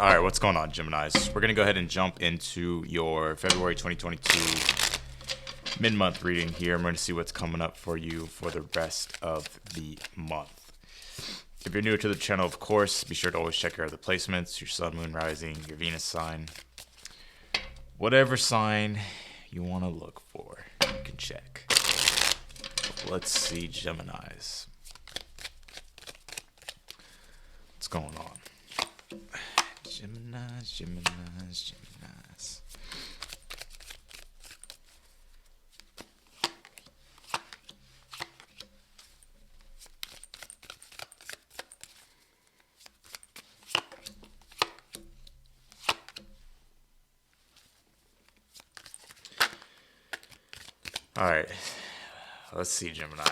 All right, what's going on, Geminis? We're going to go ahead and jump into your February 2022 mid-month reading here. I'm going to see what's coming up for you for the rest of the month. If you're new to the channel, of course, be sure to always check your other placements, your sun, moon, rising, your Venus sign. Whatever sign you want to look for, you can check. Let's see, Geminis. What's going on? Geminis. All right, let's see, Gemini.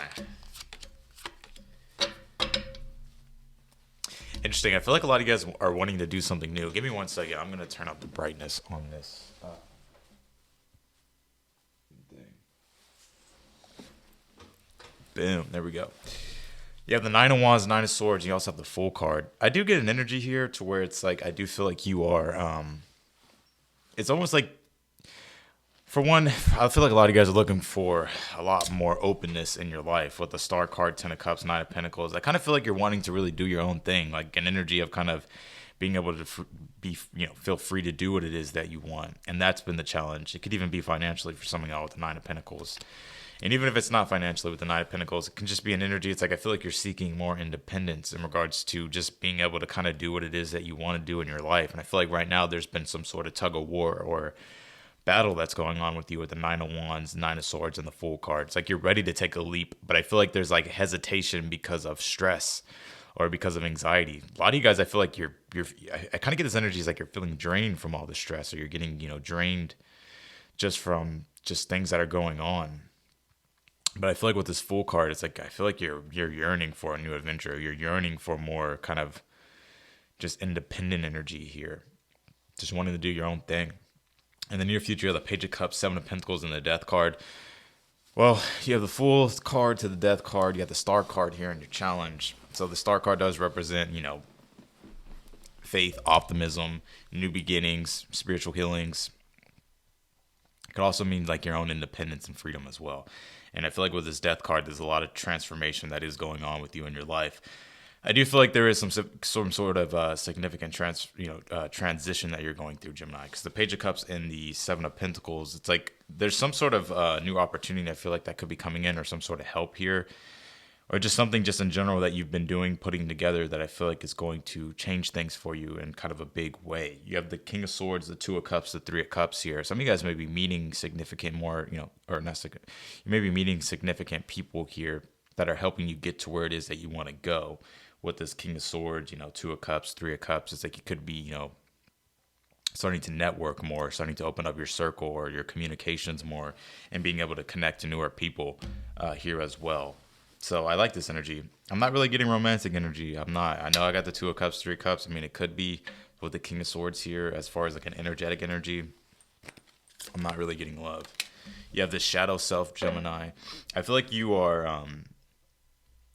Interesting. I feel like a lot of you guys are wanting to do something new. Give me 1 second. I'm going to turn up the brightness on this thing. Boom. There we go. You have the Nine of Wands, Nine of Swords. You also have the Fool card. I do get an energy here to where it's like I do feel like you are. It's almost like, for one, I feel like a lot of you guys are looking for a lot more openness in your life with the Star card, Ten of Cups, Nine of Pentacles. I kind of feel like you're wanting to really do your own thing, like an energy of kind of being able to feel free to do what it is that you want. And that's been the challenge. It could even be financially for some of y'all with the Nine of Pentacles. And even if it's not financially with the Nine of Pentacles, it can just be an energy. It's like I feel like you're seeking more independence in regards to just being able to kind of do what it is that you want to do in your life. And I feel like right now there's been some sort of tug of war or battle that's going on with you with the Nine of Wands, Nine of Swords, and the Fool card. It's like you're ready to take a leap, but I feel like there's like hesitation because of stress or because of anxiety. A lot of you guys, I feel like I kind of get this energy is like you're feeling drained from all the stress, or you're getting, drained just from just things that are going on. But I feel like with this Fool card, it's like I feel like you're yearning for a new adventure. You're yearning for more kind of just independent energy here, just wanting to do your own thing. In the near future, you have the Page of Cups, Seven of Pentacles, and the Death card. Well, you have the Fool card to the Death card. You have the Star card here in your challenge. So the Star card does represent, faith, optimism, new beginnings, spiritual healings. It could also mean like your own independence and freedom as well. And I feel like with this Death card, there's a lot of transformation that is going on with you in your life. I do feel like there is some sort of significant transition that you're going through, Gemini. Because the Page of Cups and the Seven of Pentacles, it's like there's some sort of new opportunity I feel like that could be coming in, or some sort of help here, or just something just in general that you've been putting together that I feel like is going to change things for you in kind of a big way. You have the King of Swords, the Two of Cups, the Three of Cups here. Some of you guys may be meeting significant you may be meeting significant people here that are helping you get to where it is that you want to go. With this King of Swords, Two of Cups, Three of Cups, it's like you could be, starting to network more, starting to open up your circle or your communications more, and being able to connect to newer people here as well. So I like this energy. I'm not really getting romantic energy. I'm not. I know I got the Two of Cups, Three of Cups. I mean, it could be with the King of Swords here as far as like an energetic energy. I'm not really getting love. You have the Shadow Self, Gemini. I feel like you are...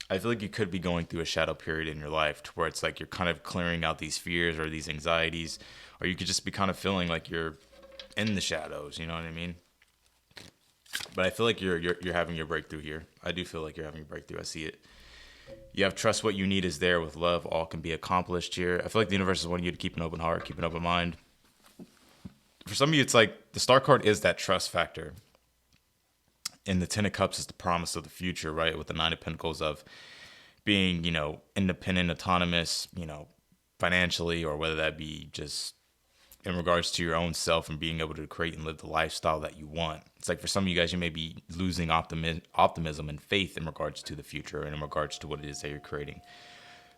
I feel like you could be going through a shadow period in your life to where it's like you're kind of clearing out these fears or these anxieties, or you could just be kind of feeling like you're in the shadows, you know what I mean? But I feel like you're having your breakthrough here. I do feel like you're having a breakthrough. I see it. You have trust what you need is there with love. All can be accomplished here. I feel like the universe is wanting you to keep an open heart, keep an open mind. For some of you, it's like the Star card is that trust factor. And the Ten of Cups is the promise of the future, right? With the Nine of Pentacles of being, independent, autonomous, financially, or whether that be just in regards to your own self and being able to create and live the lifestyle that you want. It's like for some of you guys, you may be losing optimism and faith in regards to the future and in regards to what it is that you're creating.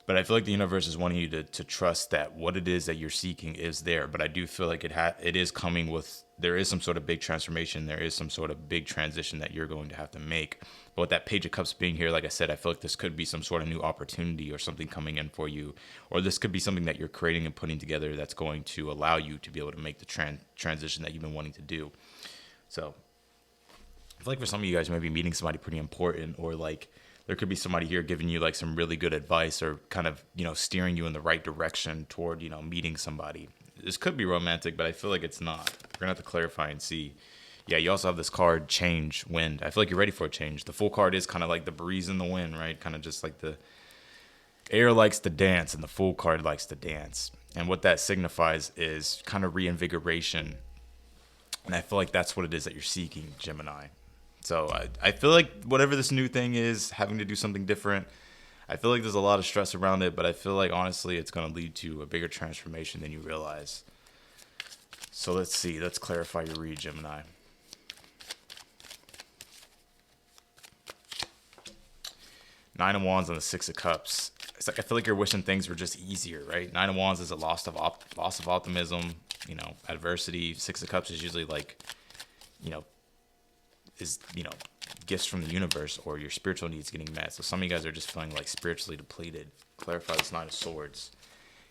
But I feel like the universe is wanting you to trust that what it is that you're seeking is there. But I do feel like it is coming with, there is some sort of big transformation. There is some sort of big transition that you're going to have to make. But with that Page of Cups being here, like I said, I feel like this could be some sort of new opportunity or something coming in for you. Or this could be something that you're creating and putting together that's going to allow you to be able to make the transition that you've been wanting to do. So I feel like for some of you guys, you might be meeting somebody pretty important, or like there could be somebody here giving you like some really good advice or kind of, steering you in the right direction toward, meeting somebody. This could be romantic, but I feel like it's not. We're going to have to clarify and see. Yeah, you also have this card, change, wind. I feel like you're ready for a change. The Fool card is kind of like the breeze in the wind, right? Kind of just like the air likes to dance and the Fool card likes to dance. And what that signifies is kind of reinvigoration. And I feel like that's what it is that you're seeking, Gemini. So I feel like whatever this new thing is, having to do something different, I feel like there's a lot of stress around it, but I feel like honestly it's going to lead to a bigger transformation than you realize. So let's see. Let's clarify your read, Gemini. Nine of Wands on the Six of Cups. It's like I feel like you're wishing things were just easier, right? Nine of Wands is a loss of optimism, adversity. Six of Cups is usually like, gifts from the universe or your spiritual needs getting met. So some of you guys are just feeling like spiritually depleted. Clarify this Nine of Swords.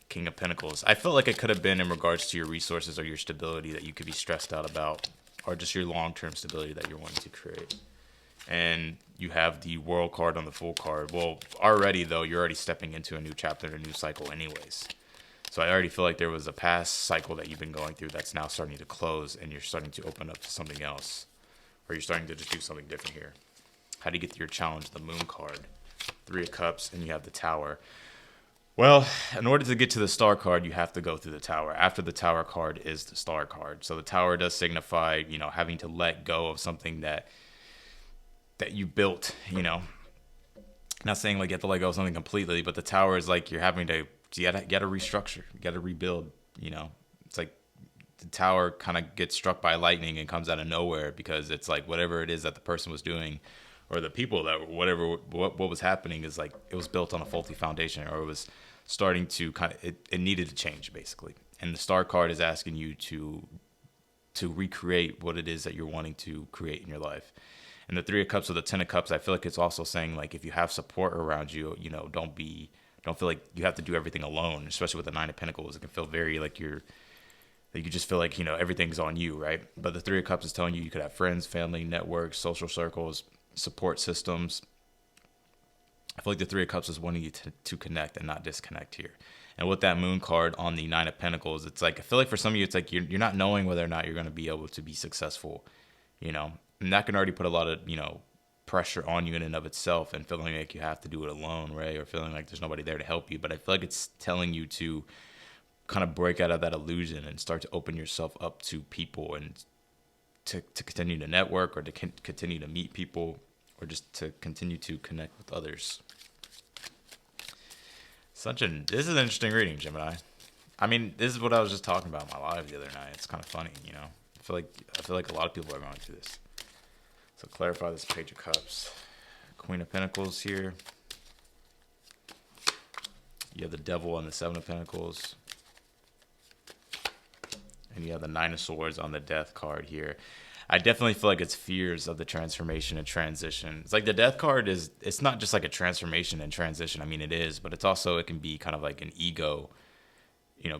King of Pentacles. I feel like it could have been in regards to your resources or your stability that you could be stressed out about, or just your long-term stability that you're wanting to create. And you have the World card on the Fool card. Well, already though, you're already stepping into a new chapter, a new cycle anyways. So I already feel like there was a past cycle that you've been going through that's now starting to close, and you're starting to open up to something else, or you're starting to just do something different here. How do you get to your challenge? The Moon card, Three of Cups, and you have the Tower. Well, in order to get to the Star card, you have to go through the Tower. After the Tower card is the Star card. So the Tower does signify, having to let go of something that you built, Not saying like you have to let go of something completely, but the Tower is like you're having to, you gotta restructure, you gotta rebuild, It's like the Tower kind of gets struck by lightning and comes out of nowhere, because it's like whatever it is that the person was doing, or the people that what was happening is like it was built on a faulty foundation, or it was starting to it needed to change basically. And the Star card is asking you to recreate what it is that you're wanting to create in your life. And the Three of Cups or the Ten of Cups, I feel like it's also saying like if you have support around you, don't feel like you have to do everything alone. Especially with the Nine of Pentacles, it can feel very like you just feel like everything's on you, right? But the Three of Cups is telling you could have friends, family, networks, social circles, support systems. I feel like the Three of Cups is wanting you to connect and not disconnect here. And with that Moon card on the Nine of Pentacles, it's like I feel like for some of you, it's like you're not knowing whether or not you're going to be able to be successful, And that can already put a lot of, pressure on you in and of itself, and feeling like you have to do it alone, right? Or feeling like there's nobody there to help you. But I feel like it's telling you to kind of break out of that illusion and start to open yourself up to people, and to continue to network, or to continue to meet people, or just to continue to connect with others. This is an interesting reading, Gemini. I mean, this is what I was just talking about in my live the other night. It's kind of funny, I feel like a lot of people are going through this. So clarify this Page of Cups. Queen of Pentacles here. You have the Devil on the Seven of Pentacles. And you have the Nine of Swords on the Death card here. I definitely feel like it's fears of the transformation and transition. It's like the Death card it's not just like a transformation and transition. I mean, it is, but it's also, it can be kind of like an ego,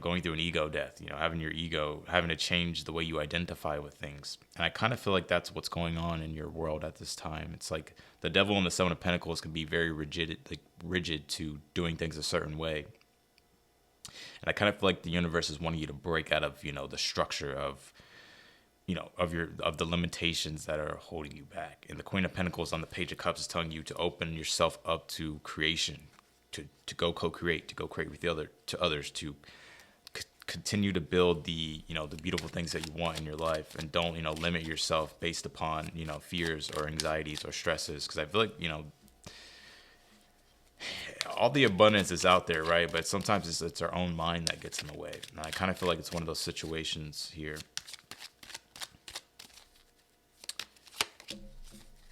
going through an ego death, having your ego, having to change the way you identify with things. And I kind of feel like that's what's going on in your world at this time. It's like the Devil and the Seven of Pentacles can be very rigid to doing things a certain way. And I kind of feel like the universe is wanting you to break out of, the structure of, of the limitations that are holding you back. And the Queen of Pentacles on the Page of Cups is telling you to open yourself up to creation, to go co-create, to go create with others, to continue to build the beautiful things that you want in your life, and don't limit yourself based upon fears or anxieties or stresses, because I feel like all the abundance is out there, right? But sometimes it's our own mind that gets in the way, and I kind of feel like it's one of those situations here.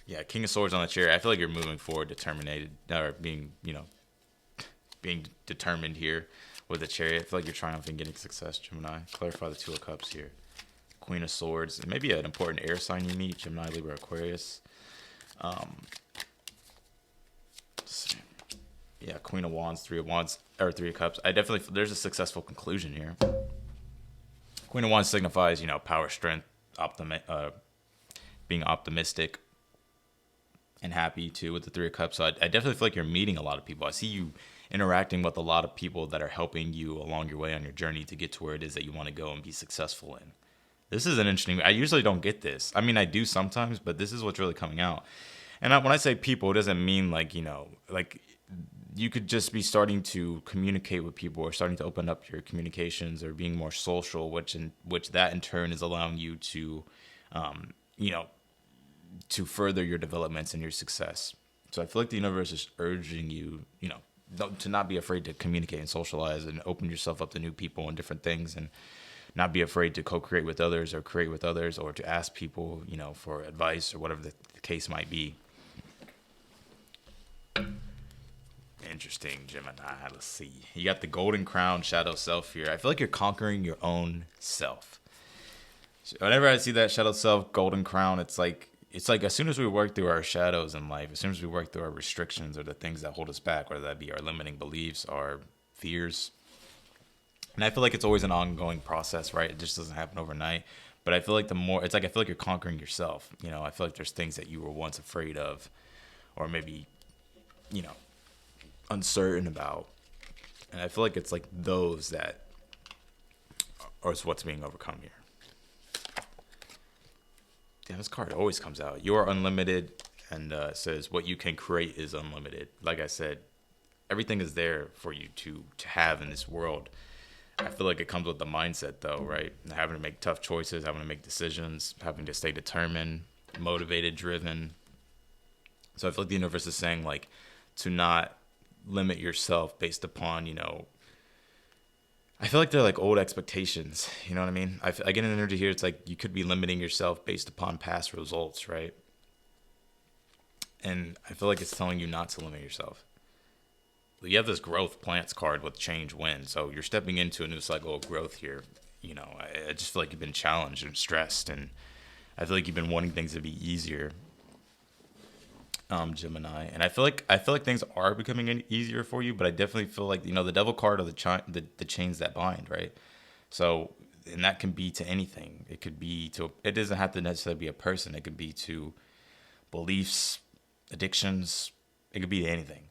Yeah, King of Swords on the chair. I feel like you're moving forward, determined, or being determined here. With the Chariot, I feel like you're triumphing, getting success, Gemini. Clarify the Two of Cups here. Queen of Swords. It may be an important air sign you meet, Gemini, Libra, Aquarius. Let's see. Yeah, Queen of Wands, Three of Wands, or Three of Cups. There's a successful conclusion here. Queen of Wands signifies, power, strength, being optimistic. and happy too with the Three of Cups. So I definitely feel like you're meeting a lot of people. I see you interacting with a lot of people that are helping you along your way on your journey to get to where it is that you want to go and be successful in. This is an interesting. I usually don't get this. I mean, I do sometimes, but this is what's really coming out. And when I say people, it doesn't mean like, like you could just be starting to communicate with people or starting to open up your communications or being more social, which that in turn is allowing you to, you know, to further your developments and your success. So I feel like the universe is urging you, to not be afraid to communicate and socialize and open yourself up to new people and different things, and not be afraid to co-create with others or create with others, or to ask people, for advice or whatever the case might be. Interesting, Gemini. Let's see. You got the Golden Crown Shadow Self here. I feel like you're conquering your own self. So whenever I see that Shadow Self, Golden Crown, it's like as soon as we work through our shadows in life, as soon as we work through our restrictions or the things that hold us back, whether that be our limiting beliefs, our fears, and I feel like it's always an ongoing process, right? It just doesn't happen overnight. But I feel like I feel like you're conquering yourself. I feel like there's things that you were once afraid of, or maybe, uncertain about. And I feel like it's like those that are what's being overcome here. Damn, this card always comes out. You are unlimited, and says what you can create is unlimited. Like I said, everything is there for you to have in this world. I feel like it comes with the mindset, though, right? Having to make tough choices, having to make decisions, having to stay determined, motivated, driven. So I feel like the universe is saying, like, to not limit yourself based upon, I feel like they're like old expectations. You know what I mean? I get an energy here. It's like you could be limiting yourself based upon past results, right? And I feel like it's telling you not to limit yourself. You have this growth plants card with change win. So you're stepping into a new cycle of growth here. I just feel like you've been challenged and stressed, and I feel like you've been wanting things to be easier, Gemini. And I feel like things are becoming easier for you, but I definitely feel like, the devil card are the chains that bind, right? So, and that can be to anything. It could be it doesn't have to necessarily be a person. It could be to beliefs, addictions. It could be to anything.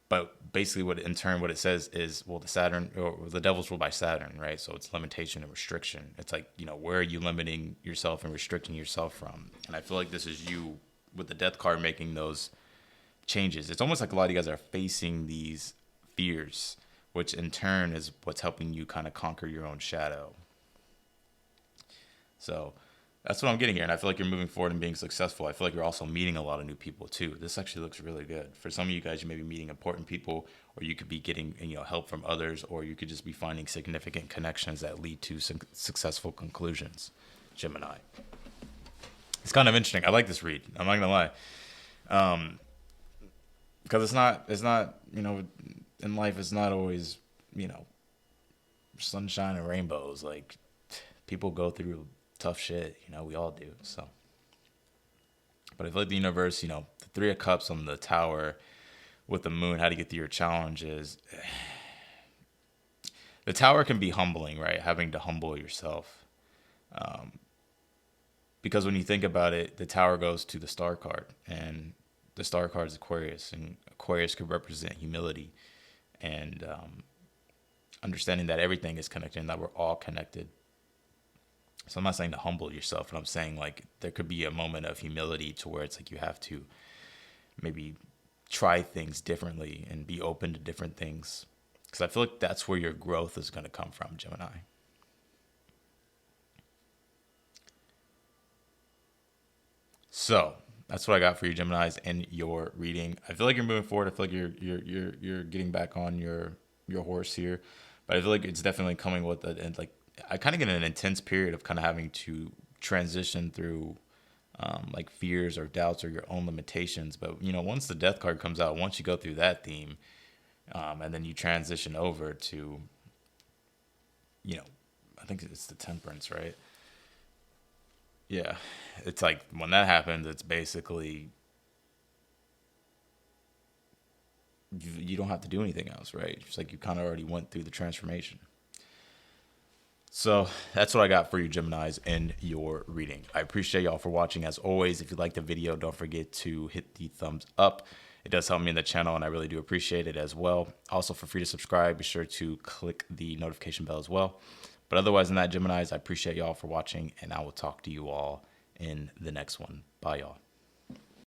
But basically what it says is, well, the devil's ruled by Saturn, right? So it's limitation and restriction. It's like, where are you limiting yourself and restricting yourself from? And I feel like this is you with the death card making those changes. It's almost like a lot of you guys are facing these fears, which in turn is what's helping you kind of conquer your own shadow. So that's what I'm getting here. And I feel like you're moving forward and being successful. I feel like you're also meeting a lot of new people too. This actually looks really good. For some of you guys, you may be meeting important people, or you could be getting, help from others, or you could just be finding significant connections that lead to successful conclusions, Gemini. It's kind of interesting. I like this read. I'm not going to lie. Because it's not, in life, it's not always, sunshine and rainbows. Like, people go through tough shit, we all do. So, but I feel like the universe, the Three of Cups on the Tower with the Moon, how to get through your challenges. The Tower can be humbling, right? Having to humble yourself. Because when you think about it, the Tower goes to the Star card, and the Star card is Aquarius, and Aquarius could represent humility and understanding that everything is connected and that we're all connected. So I'm not saying to humble yourself, but I'm saying like there could be a moment of humility to where it's like you have to maybe try things differently and be open to different things. Because I feel like that's where your growth is going to come from, Gemini. So that's what I got for you, Geminis, in your reading. I feel like you're moving forward. I feel like you're getting back on your horse here, but I feel like it's definitely coming with I kind of get an intense period of kind of having to transition through like fears or doubts or your own limitations. But once the Death card comes out, once you go through that theme, and then you transition over to, I think it's the Temperance, right? Yeah, it's like when that happens, it's basically you don't have to do anything else, right? It's like you kind of already went through the transformation. So that's what I got for you, Geminis, in your reading. I appreciate y'all for watching. As always, if you liked the video, don't forget to hit the thumbs up. It does help me in the channel, and I really do appreciate it as well. Also, for free to subscribe, be sure to click the notification bell as well. But otherwise than that, Geminis, I appreciate y'all for watching, and I will talk to you all in the next one. Bye, y'all.